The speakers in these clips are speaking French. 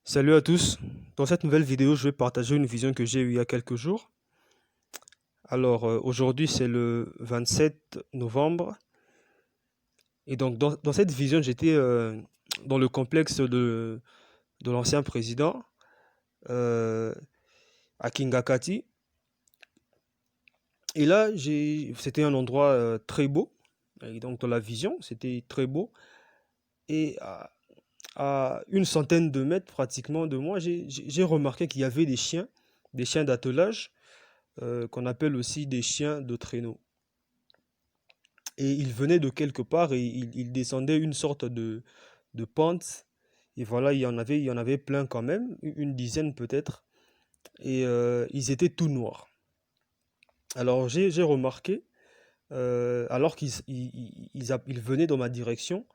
Salut à tous. Dans cette nouvelle vidéo, je vais partager une vision que j'ai eue il y a quelques jours. Aujourd'hui, c'est le 27 novembre. Et donc, dans cette vision, j'étais dans le complexe de l'ancien président, euh, à Kingakati. Et là, c'était un endroit très beau. Et donc, dans la vision, c'était très beau. Et à une centaine de mètres pratiquement de moi, j'ai remarqué qu'il y avait des chiens d'attelage qu'on appelle aussi des chiens de traîneau. Et ils venaient de quelque part et ils descendaient une sorte de pente. Et voilà, il y en avait plein quand même, une dizaine peut-être. Et ils étaient tout noirs. Alors j'ai remarqué, alors qu'ils venaient dans ma direction,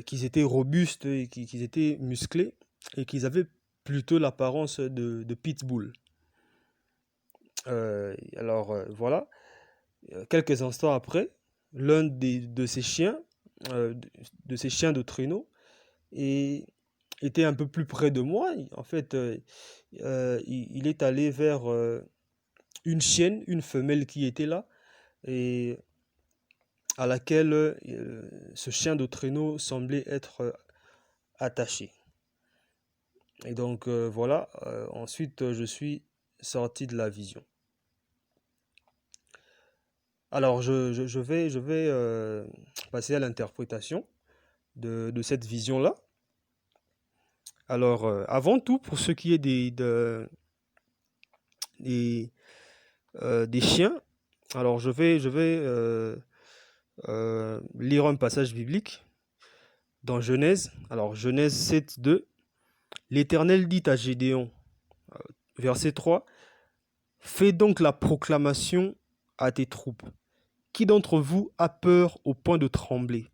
qu'ils étaient robustes et qu'ils étaient musclés et qu'ils avaient plutôt l'apparence de pitbull. Voilà. Quelques instants après, de ces chiens, de ces chiens de traîneau, et était un peu plus près de moi. En fait, il est allé vers une chienne, une femelle qui était là, et à laquelle ce chien de traîneau semblait être attaché. Et donc voilà, ensuite je suis sorti de la vision. Alors je vais passer à l'interprétation de cette vision-là. Avant tout, pour ce qui est des, des chiens, je vais lire un passage biblique dans Genèse. Alors, Genèse 7, 2. L'Éternel dit à Gédéon, verset 3, fais donc la proclamation à tes troupes. Qui d'entre vous a peur au point de trembler?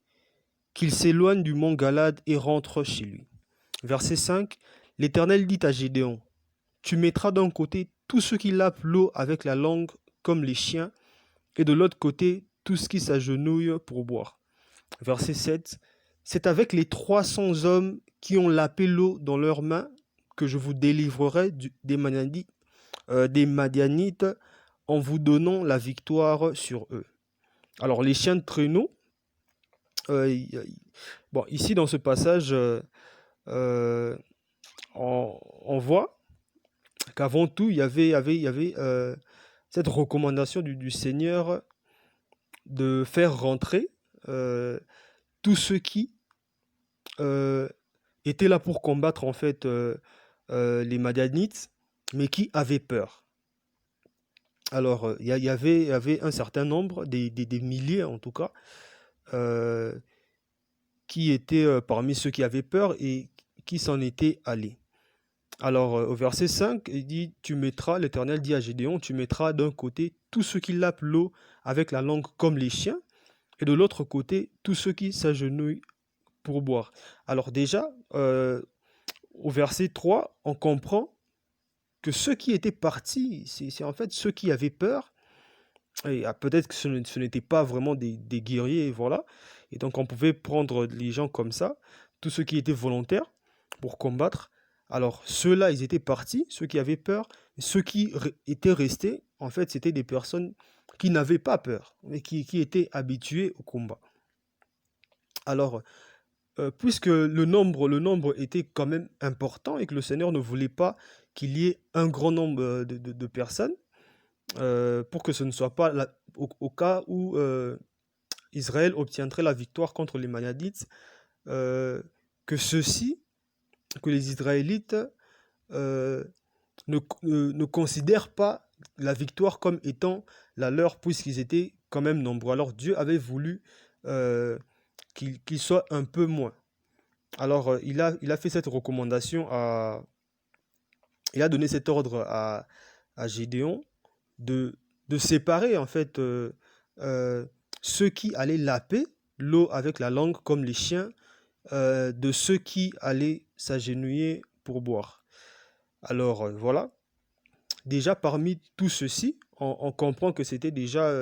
Qu'il s'éloigne du mont Galade et rentre chez lui. Verset 5. L'Éternel dit à Gédéon, tu mettras d'un côté tous ceux qui lapent l'eau avec la langue comme les chiens, et de l'autre côté tous qui s'agenouillent pour boire. Verset 7. C'est avec les 300 hommes qui ont lapé l'eau dans leurs mains que je vous délivrerai des Madianites en vous donnant la victoire sur eux. Alors les chiens de traîneau, euh, bon, ici dans ce passage, euh, on voit qu'avant tout, il y avait cette recommandation du Seigneur de faire rentrer euh, tous ceux qui euh, étaient là pour combattre en fait les Madianites, mais qui avaient peur. Il y avait un certain nombre, des milliers en tout cas, euh, qui étaient parmi ceux qui avaient peur et qui s'en étaient allés. Au verset 5, il dit, l'Éternel dit à Gédéon, tu mettras d'un côté tous ceux qui lapent l'eau avec la langue comme les chiens, et de l'autre côté, tous ceux qui s'agenouillent pour boire. Alors déjà, au verset 3, on comprend que ceux qui étaient partis, c'est en fait ceux qui avaient peur, et peut-être que ce n'étaient pas vraiment des guerriers, voilà. Et donc on pouvait prendre les gens comme ça, tous ceux qui étaient volontaires pour combattre. Alors ceux-là, ils étaient partis, ceux qui avaient peur. Ceux qui étaient restés, en fait, c'était des personnes qui n'avaient pas peur, mais qui étaient habituées au combat. Alors, puisque le nombre était quand même important et que le Seigneur ne voulait pas qu'il y ait un grand nombre de personnes, pour que ce ne soit pas au cas où Israël obtiendrait la victoire contre les Madianites, euh, que ceux-ci, que les Israélites euh, ne considèrent pas la victoire comme étant la leur, puisqu'ils étaient quand même nombreux. Alors Dieu avait voulu qu'ils soient un peu moins. Il a fait cette recommandation il a donné cet ordre à Gédéon de séparer en fait euh, ceux qui allaient laper l'eau avec la langue comme les chiens de ceux qui allaient s'agenouiller pour boire. Voilà. Déjà parmi tout ceci, on comprend que c'était déjà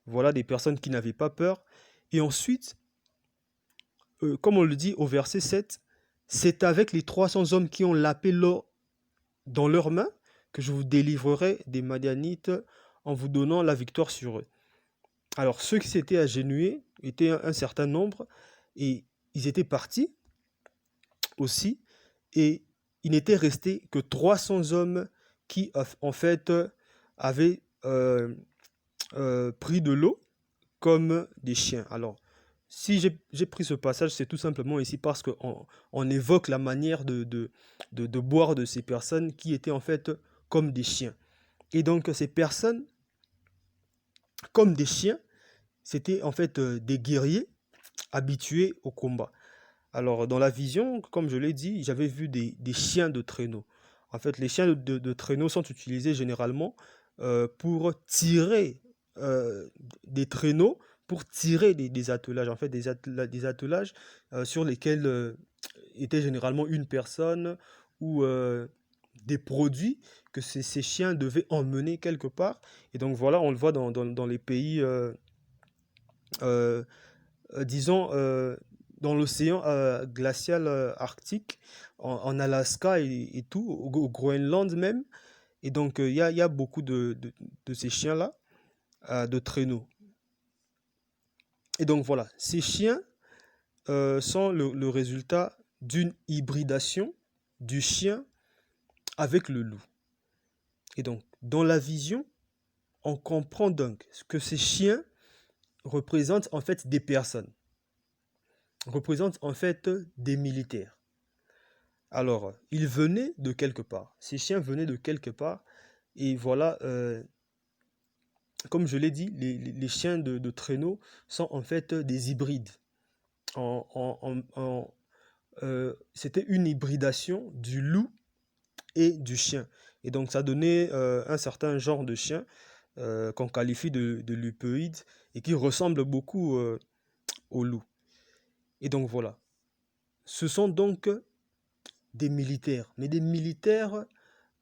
voilà des personnes qui n'avaient pas peur. Et ensuite, comme on le dit au verset 7, c'est avec les 300 hommes qui ont la paix dans leurs mains que je vous délivrerai des Madianites en vous donnant la victoire sur eux. Alors ceux qui s'étaient agenouillés étaient un certain nombre et ils étaient partis aussi et il n'était resté que 300 hommes qui en fait avaient pris de l'eau comme des chiens. Alors, si j'ai pris ce passage, c'est tout simplement ici parce qu'on on évoque la manière de boire de ces personnes qui étaient en fait comme des chiens. Et donc, ces personnes, comme des chiens, c'était en fait des guerriers habitués au combat. Alors, dans la vision, comme je l'ai dit, j'avais vu des chiens de traîneau. En fait, les chiens de traîneau sont utilisés généralement pour tirer des traîneaux, pour tirer des attelages. En fait, des attelages sur lesquels était généralement une personne ou des produits que ces chiens devaient emmener quelque part. Et donc voilà, on le voit dans les pays euh, disons, dans l'océan glacial arctique, en Alaska et tout, au Groenland même. Et donc, il y a beaucoup de ces chiens-là, de traîneaux. Et donc, voilà, ces chiens sont le résultat d'une hybridation du chien avec le loup. Et donc, dans la vision, on comprend donc que ces chiens représentent en fait des personnes, représentent en fait des militaires. Alors, ils venaient de quelque part. Ces chiens venaient de quelque part. Et voilà, comme je l'ai dit, les chiens de traîneau sont en fait des hybrides. C'était une hybridation du loup et du chien. Et donc, ça donnait un certain genre de chien qu'on qualifie de lupoïde et qui ressemble beaucoup au loup. Et donc, voilà. Ce sont donc des militaires, mais des militaires,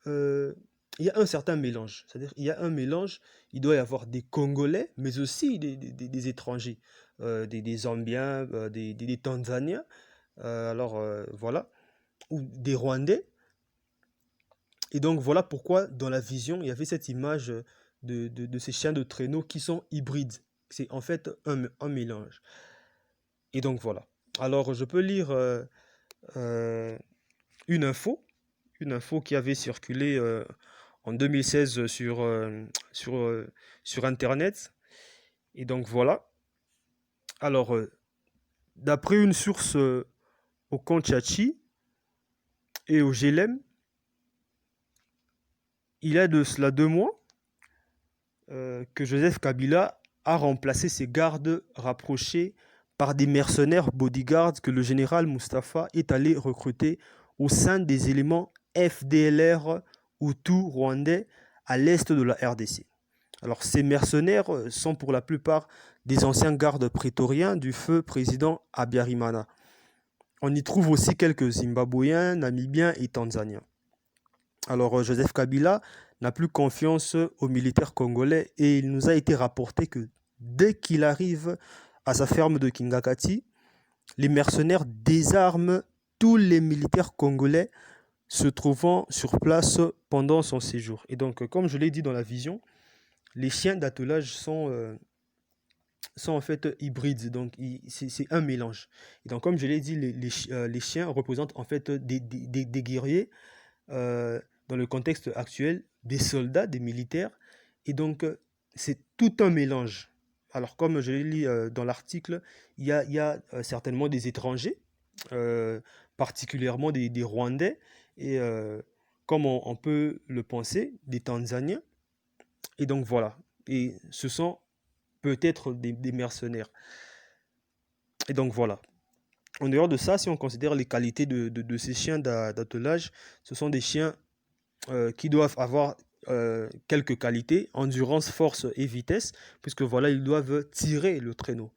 euh, il y a un certain mélange. C'est-à-dire, il y a un mélange, il doit y avoir des Congolais, mais aussi des étrangers, des Zambiens, des Tanzaniens, voilà, ou des Rwandais. Et donc, voilà pourquoi, dans la vision, il y avait cette image de ces chiens de traîneau qui sont hybrides. C'est en fait un mélange. Et donc, voilà. Alors, je peux lire euh, une info, une info qui avait circulé en 2016 sur Internet. Et donc voilà. Alors, d'après une source au Konchachi et au GLM, il y a de cela 2 mois que Joseph Kabila a remplacé ses gardes rapprochés par des mercenaires bodyguards que le général Mustafa est allé recruter au sein des éléments FDLR Hutu rwandais à l'est de la RDC. Alors ces mercenaires sont pour la plupart des anciens gardes prétoriens du feu président Abiyarimana. On y trouve aussi quelques Zimbabwéens, Namibiens et Tanzaniens. Alors Joseph Kabila n'a plus confiance aux militaires congolais et il nous a été rapporté que dès qu'il arrive à sa ferme de Kingakati, les mercenaires désarment tous les militaires congolais se trouvant sur place pendant son séjour. Et donc, comme je l'ai dit dans la vision, les chiens d'attelage sont en fait hybrides, donc c'est un mélange. Et donc, comme je l'ai dit, les chiens représentent en fait des guerriers dans le contexte actuel, des soldats, des militaires, et donc c'est tout un mélange. Alors, comme je l'ai lu dans l'article, il y a certainement des étrangers, euh, particulièrement des Rwandais, et comme on peut le penser, des Tanzaniens. Et donc voilà. Et ce sont peut-être des mercenaires. Et donc voilà. En dehors de ça, si on considère les qualités de ces chiens d'attelage, ce sont des chiens qui doivent avoir quelques qualités, endurance, force et vitesse, puisque voilà, ils doivent tirer le traîneau.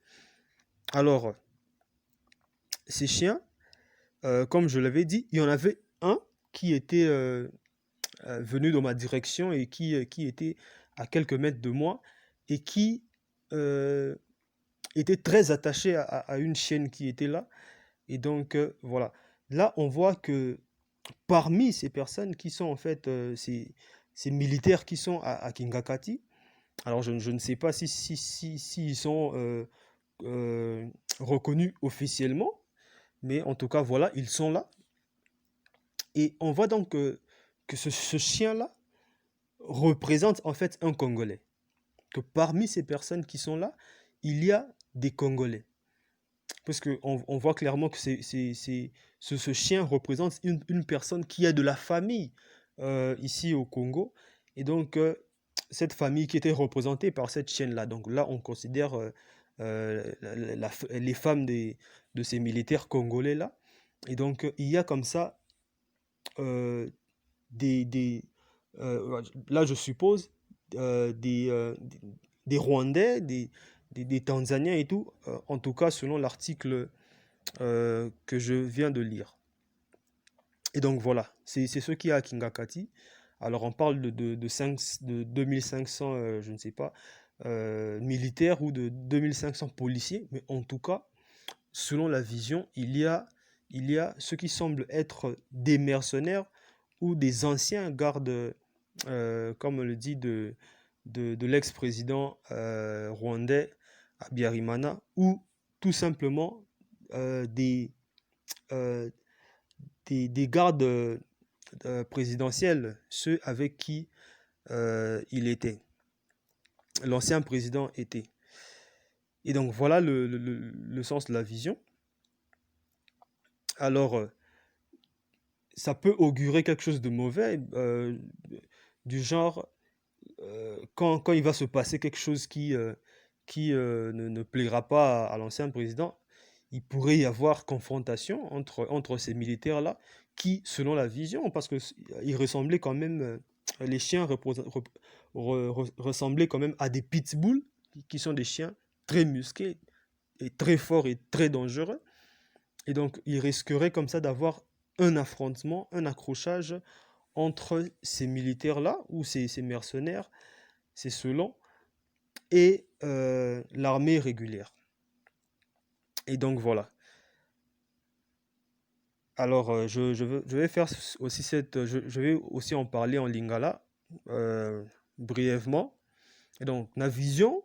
Alors, ces chiens, comme je l'avais dit, il y en avait un qui était venu dans ma direction et qui était à quelques mètres de moi et qui euh, était très attaché à une chienne qui était là. Et donc, voilà. là, on voit que parmi ces personnes qui sont en fait ces militaires qui sont à Kingakati, alors je ne sais pas si ils sont euh, reconnus officiellement, mais en tout cas, voilà, ils sont là. Et on voit donc que ce chien-là représente en fait un Congolais. Que parmi ces personnes qui sont là, il y a des Congolais. Parce qu'on on voit clairement que ce chien représente une personne qui est de la famille ici au Congo. Et donc, cette famille qui était représentée par cette chienne-là. Donc là, on considère les femmes de ces militaires congolais-là. Et donc, il y a comme ça euh, des là, je suppose, des Rwandais, des Tanzaniens et tout, en tout cas selon l'article que je viens de lire. Et donc voilà, c'est ce qu'il y a à Kingakati. Alors on parle de 2500, je ne sais pas, militaires ou de 2500 policiers, mais en tout cas, selon la vision, il y a ce qui semble être des mercenaires ou des anciens gardes, comme on le dit, de l'ex-président rwandais Habyarimana, ou tout simplement euh, des, euh, des gardes présidentiels, ceux avec qui il était, l'ancien président était. Et donc voilà le sens de la vision. Alors, ça peut augurer quelque chose de mauvais, du genre, quand il va se passer quelque chose qui ne plaira pas à l'ancien président, il pourrait y avoir confrontation entre ces militaires-là, qui, selon la vision, parce qu'ils ressemblaient quand même, les chiens ressemblaient quand même à des pitbulls, qui sont des chiens très musclés et très forts et très dangereux. Et donc, il risquerait comme ça d'avoir un affrontement, un accrochage entre ces militaires-là, ou ces mercenaires, ces selons, et l'armée régulière. Et donc voilà. Alors, je vais faire aussi je vais aussi en parler en lingala, brièvement. Et donc, na vision,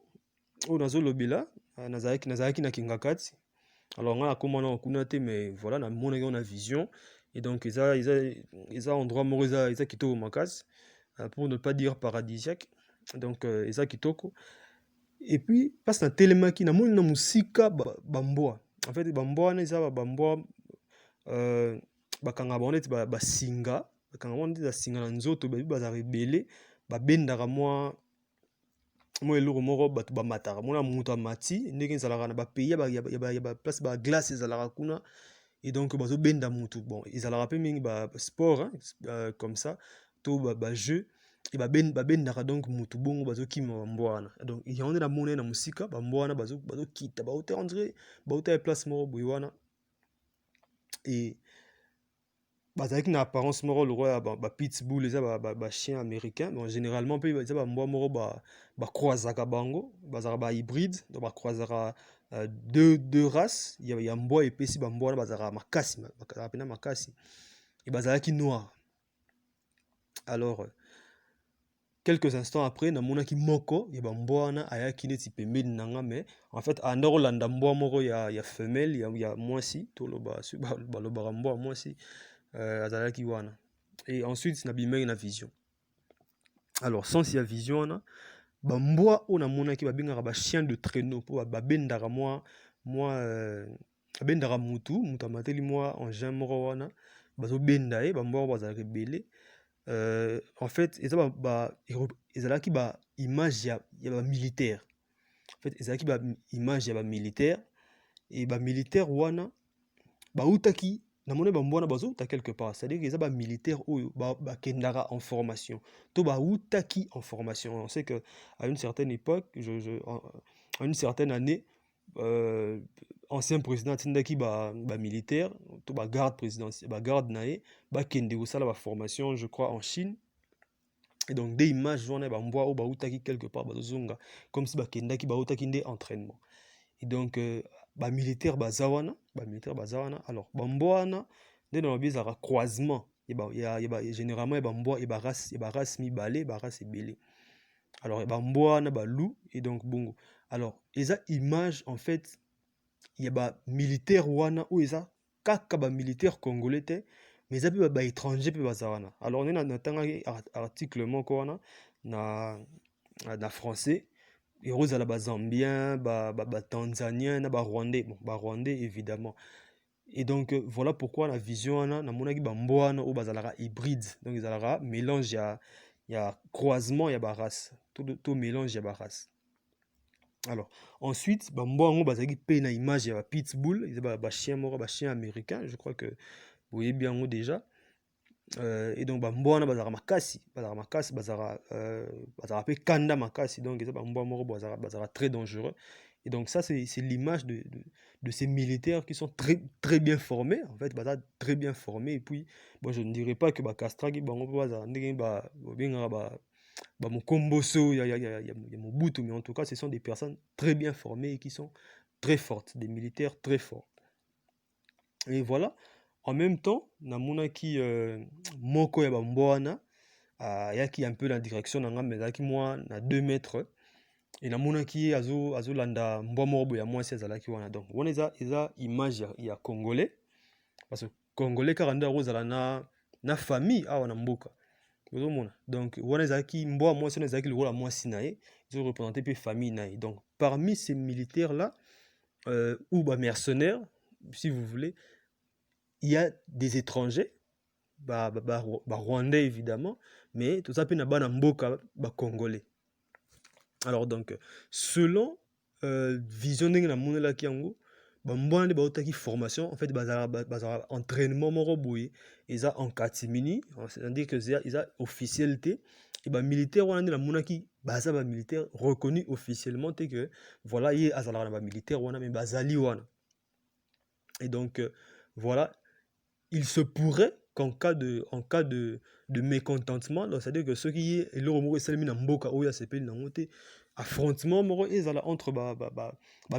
oyo nazolobela, nazalaki na Kingakati. Alors, nga nakóma na kuna te, mais voilà, namonaki yango na vision. Et donc, eza endroit moko eza kitoko makasi, pour ne pas dire paradisiaque. Donc, eza kitoko. Et puis, place na telemaki, namoni na musika bambwa. En fait, bambwa wana eza bambwa, bakanga bango neti basinga, bakanga bango neti basinga na nzoto, babi bazalaka ebele, babendaka mwa eloko moko bato bamataka. Mona moto amati, ndenge ezalaka na bapays ya baplace baglace ezalaka kuna, et donc bazobenda mutu. Bon, ezalaka mpe mingi sport, hein, comme ça, to bajeu, e babendaka donc mutu bongo bazokima bambwa wana. Donc yango nde namoni na musika, bambwa wana bazokita, bauta on dirait bauta ya place moko boye wana. Et bazalaki na apparence moko lokola ya bapitbull, eza bachien américain. Bon, généralement mpe eza bambwa moko bakroisaka bango, bazalaka bahybride, donc bakroisaka deux races ya mbwa epesi bambwa wana bazalaka makasi, bazalaka mpena makasi, e bazalaki noir. Alors, quelques instants après, namonaki moko ya bambwa wana ayaki neti pembeni na nga, mais en fait anda kolanda mbwa moko ya femelle, ya mwasi, toloba soki balobaka mbwa ya mwasi, azalaki wana. Et ensuite nabimaki na vision. Alors, sens ya vision wana, bambwa oyo namonaki babengaka bachien de traîneau, mpo babendaka babendaka mutu amateli mwa engin moko wana, bazobenda ye, bambwa oyo bazalaka ebele. En fait, ezalaki ba image ya bamilitaire. En fait, ezalaki ba image ya bamilitaire, et bamilitaire wana bautaki, namoni bambwa wana bazouta quelque part, c'est-à-dire eza bamilitaire oyo bakendaka en formation, to bautaki en formation. On sait que à une certaine époque, à une certaine année, ancien président atindaki militaire, to garde présidentielle, garde nae, bakende kosala ba formation, je crois en Chine. Et donc des images wana bambwa oyo bautaki quelque part bazozonga, comme si bakendaki bautaki nde entraînement. Et donc bamilitaire baza wana, alors bambwa wana nde na lobi ezalaka croisement généralement ya bambwa race mibale race ebele. Alors bambwa na baloup et donc bongo. Alors eza image en fait ya bamilitaire wana oyo eza kaka bamilitaire congolais te, mais eza mpe baétranger mpe baza wana. Alors nde natangaki article moko wana na français ekozala bazambien batanzanien na barwandais. Bon, barwandais évidemment. Et donc voilà pourquoi la vision wana namonaki bambwa wana oyo bazalaka hybride, donc ezalaka mélange ya croisement ya barace to mélange ya barace. Alors ensuite bambwa yango bazalaki mpe na image ya pitbull, eza bachien moko bachien américain, je crois que boyebi yango déjà. Et donc bambwa wana bazalaka makasi bazalaka mpe kanda makasi, donc eza bambwa moko bazalaka très dangereux. Et donc ça c'est l'image de ces militaires qui sont très bien formés, en fait bazalaka très bien formés. Et puis bon, je ne dirais pas que bakastraki bango mpe bazala ndenge babengaka bamokomboso ya Mobutu, mais en tout cas ce sont des personnes très bien formées et qui sont très fortes, des militaires très forts. Et voilà, en même temps namonaki moko ya bambwa wana ayaki un peu na direction na nga, mais azalaki mwa na 2 mètres, et namonaki ye azolanda mbwa moko boye ya mwasi azalaki wana. Donc wana eza image ya congolais, parce que congolais kaka nde akozala na famille awa na mboka, ozomona. Donc wana ezalaki mbwa mwasi wana ezalaki lokola mwasi na ye, ezoreprésente mpe famille na ye. Donc parmi ces militaires là ou mercenaires si vous voulez, il y a des étrangers, rwandais évidemment, mais tout ça peut na bana mboka congolais. Alors donc selon vision ndenge na monelaki yango, bambwa nde baotaki formation, en fait bazala entraînement moko boye eza en catimini, c'est-à-dire que eza officialité. Et militaire wana nde na monaki baza militaire reconnu officiellement, te que voilà ye azalaka na militaire wana mais bazali wana. Et donc voilà, il se pourrait qu'en cas de mécontentement, c'est-à-dire que ceux qui est le moko esalemi na mboka oyo asepeli nango te, affrontement moko ezala entre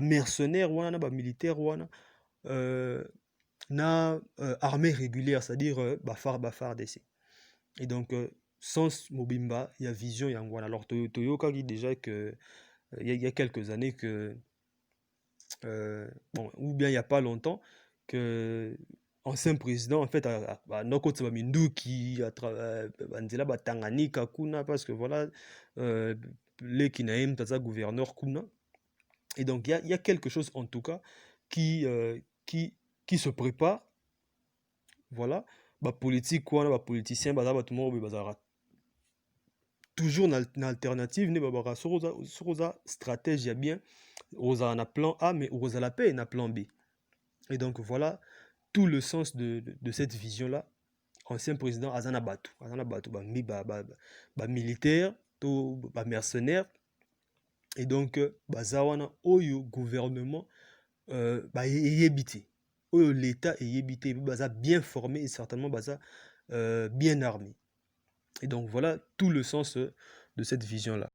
mercenaires wana na militaire wana na armée régulière, c'est-à-dire FARDC. Et donc sens mobimba il y a vision yango wana. Alors toyokaki déjà que il y a quelques années que bon, ou bien il y a pas longtemps que ancien président en fait nokotsa baminduki banzela Tanganyika kuna, parce que voilà leki na ye taza gouverneur kuna. Et donc il y a quelque chose en tout cas qui se prépare. Voilà, politique wana politiciens baza bato moko bazala toujours na alternative ne babaka sokoza stratégie bien ozala na plan A mais ozala pe na plan B. Et donc voilà tout le sens de cette vision-là. Ancien président Azana Batou, militaire, mercenaire, et donc bazawana oyo gouvernement yébité, oyo l'État est yébité, baza bien formé et certainement baza bien armé. Et donc voilà tout le sens de cette vision-là.